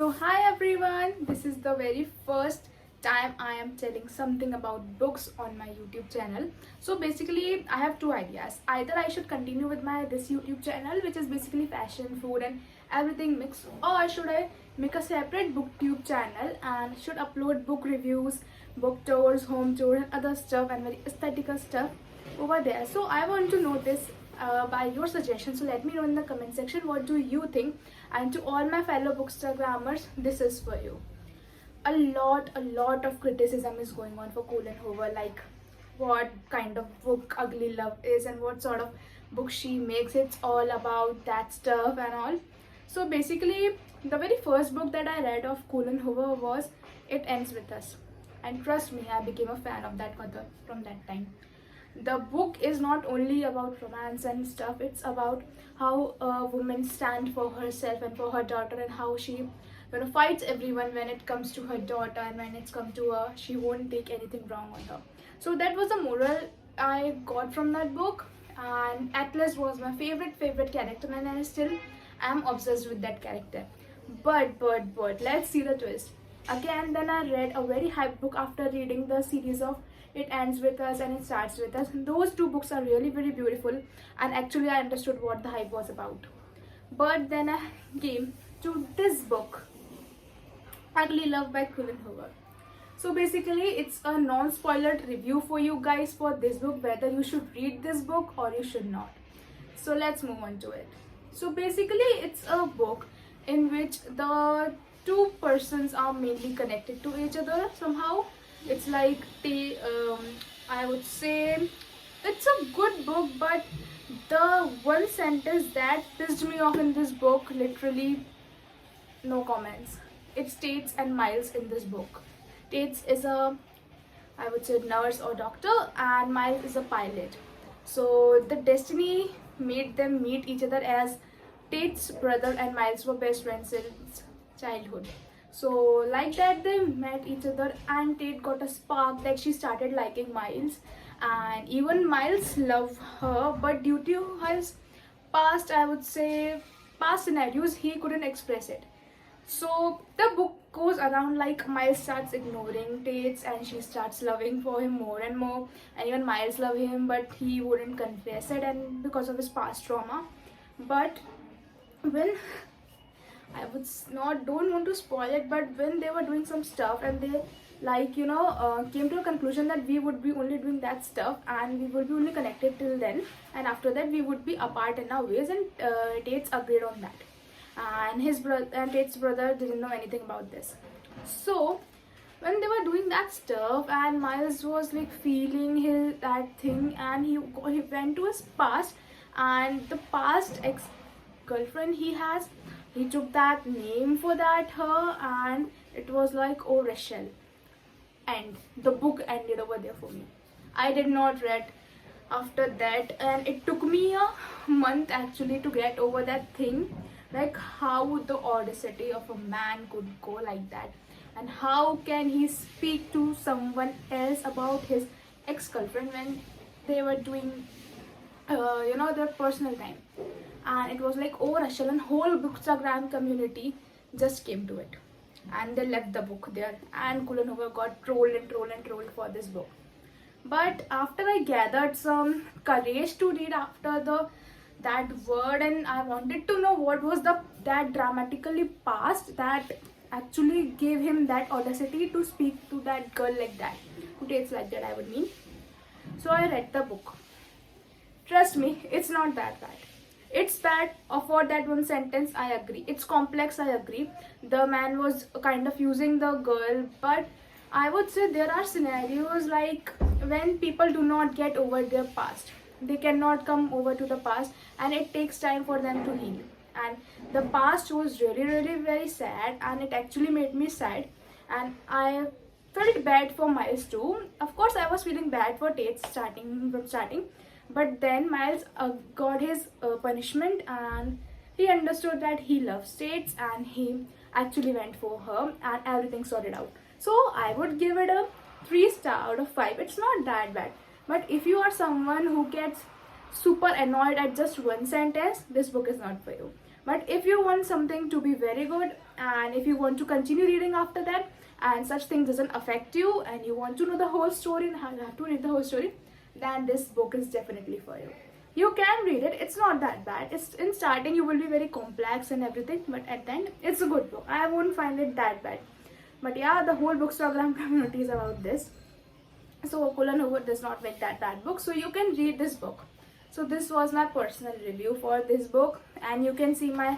So hi everyone, this is the very first time I am telling something about books on my YouTube channel. So basically I have two ideas. Either I should continue with my this YouTube channel which is basically fashion, food and everything mixed, or should I make a separate booktube channel and should upload book reviews, book tours, home tours and other stuff and very aesthetical stuff over there. So I want to know this by your suggestions. So let me know in the comment section what do you think, and to all my fellow bookstagrammers, this is for you. A lot of criticism is going on for Collen Hoover, like what kind of book Ugly Love is and what sort of book she makes. It's all about that stuff and all. So basically the very first book that I read of Collen Hoover was It Ends With Us, and trust me, I became a fan of that author from that time. The book is not only about romance and stuff, it's about how a woman stands for herself and for her daughter, and how she fights everyone when it comes to her daughter, and when it's come to her, she won't take anything wrong on her. So that was the moral I got from that book. And Atlas was my favorite character, and I still am obsessed with that character. But let's see the twist. Again, then I read a very hype book after reading the series of It Ends With Us and It Starts With Us. Those two books are really very beautiful, and actually I understood what the hype was about. But then I came to this book, Ugly Love by Collen Hoover. So basically it's a non-spoilered review for you guys for this book, whether you should read this book or you should not. So let's move on to it. So basically it's a book in which the two persons are mainly connected to each other somehow. It's like I would say it's a good book, but the one sentence that pissed me off in this book, literally no comments. It's Tates and Miles in this book. Tates is a, I would say, nurse or doctor, and Miles is a pilot. So the destiny made them meet each other, as Tate's brother and Miles were best friends since childhood. So like that they met each other, and Tate got a spark that she started liking Miles, and even Miles loved her, but due to his past, I would say, past scenarios, he couldn't express it. So the book goes around like Miles starts ignoring Tates and she starts loving for him more and more, and even Miles love him but he wouldn't confess it, and because of his past trauma. But when I would not don't want to spoil it, but when they were doing some stuff and they came to a conclusion that we would be only doing that stuff and we will be only connected till then, and after that we would be apart in our ways, and Tates agreed on that, and his brother and Tate's brother didn't know anything about this. So when they were doing that stuff and Miles was like feeling that thing, and he went to his past, and the past ex-girlfriend he took that name for that her, and it was like, oh, Rachel. And the book ended over there for me. I did not read after that, and it took me a month actually to get over that thing, like how the audacity of a man could go like that, and how can he speak to someone else about his ex-girlfriend when they were doing their personal time. And it was like, oh, Rachel, and whole bookstagram community just came to it, and they left the book there, and Collen Hoover got trolled for this book. But after I gathered some courage to read after that word, and I wanted to know what was that dramatically past that actually gave him that audacity to speak to that girl like that, who takes like that, I would mean. So I read the book. Trust me, it's not that bad. It's bad for that one sentence, I agree. It's complex, I agree. The man was kind of using the girl, but I would say there are scenarios like when people do not get over their past. They cannot come over to the past, and it takes time for them to heal. And the past was really very sad, and it actually made me sad, and I felt bad for Miles too. Of course I was feeling bad for Tate starting, but then Miles got his punishment, and he understood that he loves Tates, and he actually went for her, and everything sorted out. So I would give it a 3 star out of 5. It's not that bad. But if you are someone who gets super annoyed at just one sentence, this book is not for you. But if you want something to be very good, and if you want to continue reading after that, and such thing doesn't affect you, and you want to know the whole story and have to read the whole story, then this book is definitely for you. You can read it, it's not that bad. It's in starting you will be very complex and everything, but at the end it's a good book. I won't find it that bad. But yeah, the whole bookstagram community is about this. So Collen Hoover does not make that bad book, so you can read this book. So this was my personal review for this book, and you can see my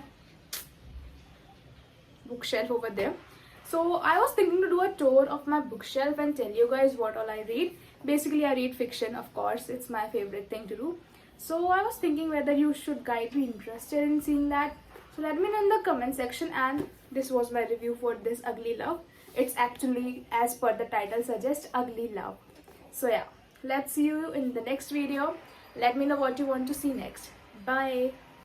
bookshelf over there. So I was thinking to do a tour of my bookshelf and tell you guys what all I read. Basically I read fiction, of course, it's my favorite thing to do. So I was thinking whether you should guys be interested in seeing that. So let me know in the comment section. And this was my review for this Ugly Love. It's actually, as per the title suggests, Ugly Love. So yeah, let's see you in the next video. Let me know what you want to see next. Bye.